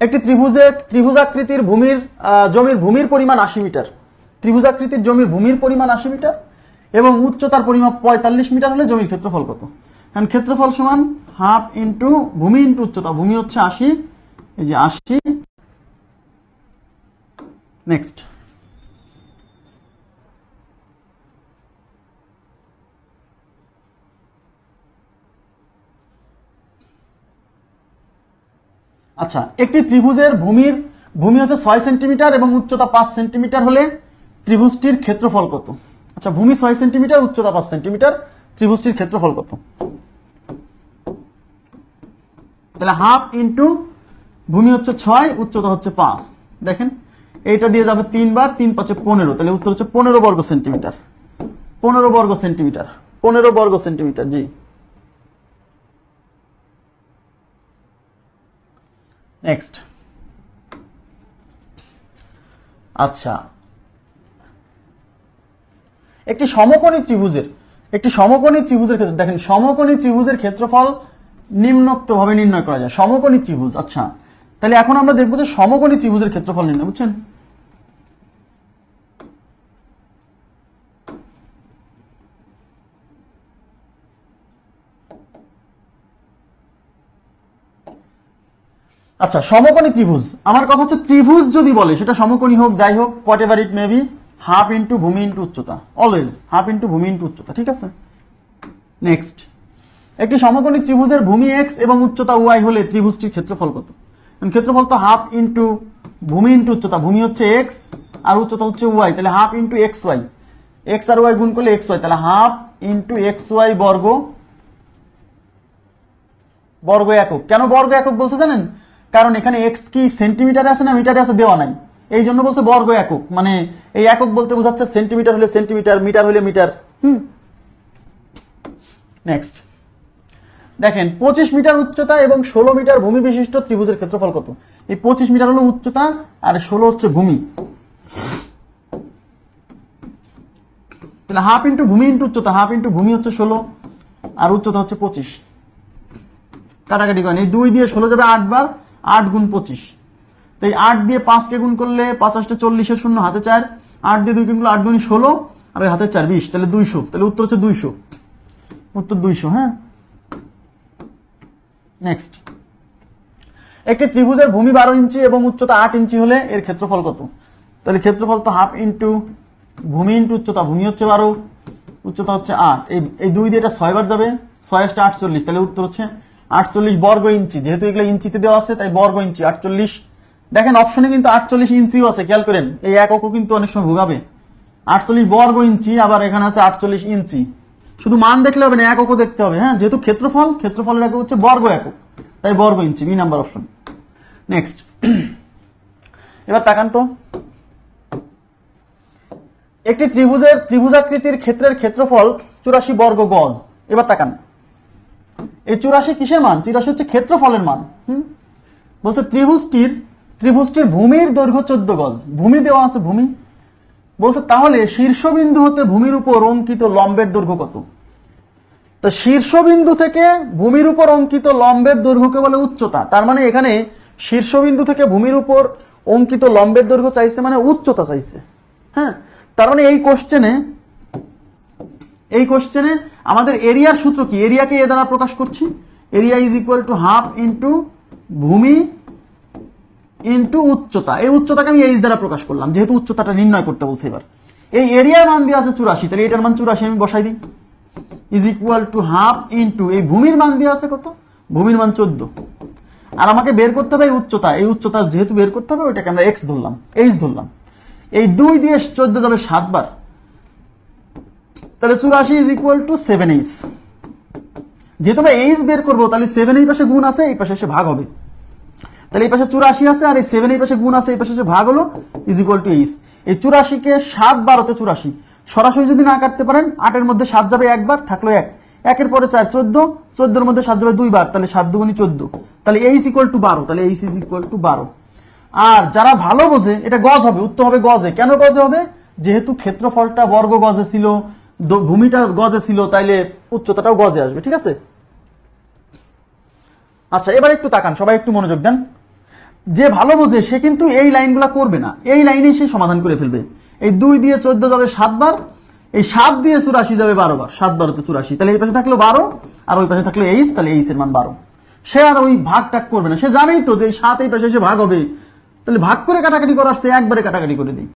একটি ত্রিভুজাকৃতির জমির ভূমির পরিমাণ 80 মিটার, ত্রিভুজাকৃতির জমির ভূমির পরিমাণ 80 মিটার এবং উচ্চতার পরিমাপ 45 মিটার হলে জমির ক্ষেত্রফল কত? কারণ ক্ষেত্রফল সমান হাফ ইন্টু ভূমি ইন্টু উচ্চতা, ভূমি হচ্ছে 80, এই যে 80। নেক্সট, আচ্ছা, একটি ত্রিভুজের ভূমি হচ্ছে 6 সেন্টিমিটার এবং উচ্চতা 5 সেন্টিমিটার হলে ত্রিভুজটির ক্ষেত্রফল কত? আচ্ছা, ভূমি 6 সেন্টিমিটার, উচ্চতা 5 সেন্টিমিটার, ত্রিভুজটির ক্ষেত্রফল কত? তাহলে হাফ ইন্টু ভূমি হচ্ছে 6, উচ্চতা হচ্ছে 5। দেখেন এইটা দিয়ে যাবে 3 বার, 3 5 15, তাহলে উত্তর হচ্ছে 15 বর্গ সেন্টিমিটার। 15 বর্গ সেন্টিমিটার, 15 বর্গ সেন্টিমিটার। জি, নেক্সট। আচ্ছা, একটি সমকোণী ত্রিভুজের ক্ষেত্রে দেখেন, সমকোণী ত্রিভুজের ক্ষেত্রফল নিম্নোক্তভাবে নির্ণয় করা যায়। সমকোণী ত্রিভুজ, আচ্ছা তাহলে এখন আমরা দেখবো যে সমকোণী ত্রিভুজের ক্ষেত্রফল নির্ণয়, বুঝছেন? আচ্ছা, সমকোণী ত্রিভুজ, আমার কথা হচ্ছে ত্রিভুজ যদি বলে সেটা সমকোণী হোক, যাই হোক, what ever it may be, half into ভূমি ইন্টু উচ্চতা, অলওয়েজ হাফ ইন্টু ভূমি ইন্টু উচ্চতা, ঠিক আছে? নেক্সট, একটি সমকোণী ত্রিভুজের ভূমি x এবং উচ্চতা y হলে ত্রিভুজটির ক্ষেত্রফল কত? ক্ষেত্রফল তো হাফ ইন্টু ভূমি ইন্টু উচ্চতা, ভূমি হচ্ছে x আর উচ্চতা হচ্ছে y, তাহলে half into x y, x আর ওয়াই গুণ করলে এক্স ওয়াই, তাহলে হাফ ইন্টু এক্স ওয়াই বর্গ একক। কেন বর্গ একক বলছে জানেন? কারণ এখানে এক্স কি সেন্টিমিটারে আছে না মিটারে আছে দেওয়া নাই, এই জন্য বলছে বর্গ একক, মানে এই একক বলতে বোঝাচ্ছে সেন্টিমিটার হলে সেন্টিমিটার, মিটার হলে মিটার। নেক্সট, দেখেন 25 মিটার উচ্চতা এবং 16 মিটার ভূমি বিশিষ্ট ত্রিভুজের ক্ষেত্রফল কত? এই 25 মিটার হলো উচ্চতা আর 16 হচ্ছে ভূমি, তাহলে হাফ ইন্টু ভূমি ইন্টু উচ্চতা, হাফ ইন্টু ভূমি হচ্ছে 16 আর উচ্চতা হচ্ছে 25। কাটাকাটি করেন, এই 2 দিয়ে 16 যাবে 8 বার, 8 গুণ 25, তো এই 8 দিয়ে 5 কে গুণ করলে 5 = 40, এর শূন্য হাতে 4, 8 দিয়ে 2 গুণ করলে 8 গুণ 16 আর ওই হাতে 4 20, তাহলে 200, তাহলে উত্তর হচ্ছে 200, উত্তর 200। হ্যাঁ, নেক্সট, একটি ত্রিভুজের ভূমি 12 ইঞ্চি এবং উচ্চতা 8 ইঞ্চি হলে এর ক্ষেত্রফল কত? তাহলে ক্ষেত্রফল তো হাফ ইন্টু ভূমি ইন্টু উচ্চতা, ভূমি হচ্ছে 12, উচ্চতা হচ্ছে 8, এই 2 দিয়ে এটা 6 বার যাবে, 6 * 8 = 48, তাহলে উত্তর হচ্ছে 48 বর্গ ইঞ্চি, যেহেতু এগুলো ইঞ্চিতে দেওয়া আছে তাই বর্গ ইঞ্চি 48। দেখেন অপশনে কিন্তু 48 ইঞ্চিও আছে, খেয়াল করেন, এই এককও কিন্তু অনেক সময় ভোগাবে। 48 বর্গ ইঞ্চি, আবার এখানে আছে 48 ইঞ্চি, শুধু মান দেখলে হবে না, এককও দেখতে হবে। হ্যাঁ, যেহেতু ক্ষেত্রফলের একক হচ্ছে বর্গ একক, তাই বর্গ ইঞ্চি, বি নাম্বার অপশন। নেক্সট, এবার তাকান তো, একটি ত্রিভুজাকৃতির ক্ষেত্রের ক্ষেত্রফল 84 বর্গ গজ। এবার তাকান, এই 84 কিসের মান? 84 হচ্ছে ক্ষেত্রফলের মান। বলছে ত্রিভুজটির ভূমির দৈর্ঘ্য 14 গজ, ভূমি দেওয়া আছে, ভূমি বলছে, তাহলে শীর্ষবিন্দু হতে ভূমির উপর অঙ্কিত লম্বের দৈর্ঘ্য কত? তো শীর্ষবিন্দু থেকে ভূমির উপর অঙ্কিত লম্বের দৈর্ঘ্যকে বলে উচ্চতা, তার মানে এখানে শীর্ষবিন্দু থেকে ভূমির উপর অঙ্কিত লম্বের দৈর্ঘ্য চাইছে, মানে উচ্চতা চাইছে। হ্যাঁ, তার মানে এই কোশ্চেনে আমাদের এরিয়ার সূত্র কি? এরিয়াকে এ দ্বারা প্রকাশ করছি, area is equal to half into ভূমি ইন্টু উচ্চতা। এই উচ্চতাকে আমি এইচ দ্বারা প্রকাশ করলাম, যেহেতু উচ্চতাটা নির্ণয় করতে বলছে। এবার এই এরিয়ার মান দিয়ে আছে 84, তাহলে এটার মান 84 আমি বসাই দিই, is equal to half into এই ভূমির মান দিয়ে আছে কত? ভূমির মান 14, আর আমাকে বের করতে হবে এই উচ্চতা। এই উচ্চতা যেহেতু বের করতে হবে, ওইটাকে আমরা এক্স ধরলাম, এইচ ধরলাম। এই 2 দিয়ে 14 যাবে 7 বার, তাহলে 84 ইজ ইকুয়াল টু 7h। যেহেতু আমরা এইচ বের করবো, তাহলে 7 এই পাশে গুণ আছে, এই পাশে এসে ভাগ হবে, তাহলে এই পাশে 84 আছে আর এই 7 এই পাশে গুণ আছে, এই পাশে এসে ভাগ হলো, ইজ ইকুয়াল টু এইচ। এই 84 কে 7 বার হতে 84 সরাসরি যদি না কাটতে পারেন, 8 এর মধ্যে 7 যাবে একবার, থাকলো 1, 1 এর পরে 4, 14, 14 এর মধ্যে 7 যাবে 2 বার, তাহলে 7 দুগুণী 14, তাহলে এইচ ইকুয়াল টু 12, তাহলে এইচ ইজ ইকুয়াল টু 12। আর যারা ভালো বোঝে, এটা গজ হবে, উত্তর হবে গজে। কেন গজে হবে? যেহেতু ক্ষেত্রফলটা বর্গ গজে ছিল, ভূমিটা গজে ছিল, তাইলে উচ্চতাটাও গজে আসবে। ঠিক আছে, আচ্ছা এবার একটু তাকান, সবাই একটু মনোযোগ দেন। যে ভালো বোঝে সে কিন্তু এই লাইনগুলা করবে না, এই লাইনেই সে সমাধান করে ফেলবে। এই 2 দিয়ে 14 যাবে 7 বার, এই 7 দিয়ে 84 যাবে 12 বার, 7 12 84, তাহলে এই পাশে থাকলো 12 আর ওই পাশে থাকলো 8, তাহলে 8 এর মান 12। সে আর ওই ভাগ টাক করবে না, সে জানেই তো যে 7 এই পাশে এসে ভাগ হবে, তাহলে ভাগ করে কাটাকাটি করার চেয়ে একবারে কাটাকাটি করে দিই।